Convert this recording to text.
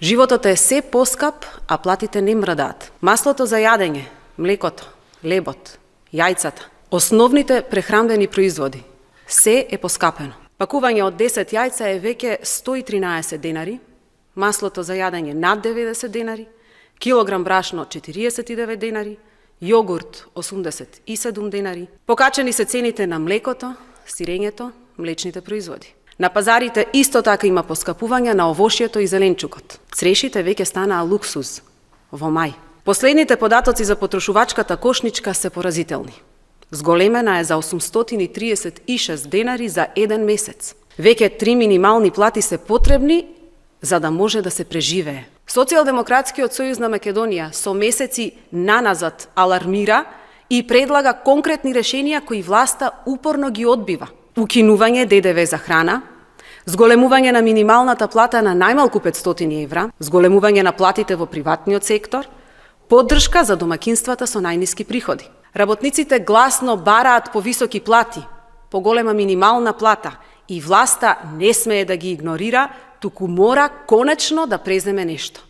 Животот е се поскап, а платите не мрдаат. Маслото за јадење, млекото, лебот, јајцата, основните прехранбени производи, се е поскапено. Пакување од 10 јајца е веќе 113 денари, маслото за јадење над 90 денари, килограм брашно 49 денари, јогурт 87 денари. Покачени се цените на млекото, сирењето, млечните производи. На пазарите исто така има поскапување на овошјето и зеленчукот. Црешите веќе станаа луксуз во мај. Последните податоци за потрошувачката кошничка се поразителни. Зголемена е за 836 денари за еден месец. Веќе 3 минимални плати се потребни за да може да се преживее. Социјалдемократскиот сојуз на Македонија со месеци наназад алармира и предлага конкретни решенија кои власта упорно ги одбива. Укинување ДДВ за храна, зголемување на минималната плата на најмалку 500 евра, зголемување на платите во приватниот сектор, поддршка за домакинствата со најниски приходи. Работниците гласно бараат повисоки плати, поголема минимална плата и власта не смее да ги игнорира, туку мора конечно да преземе нешто.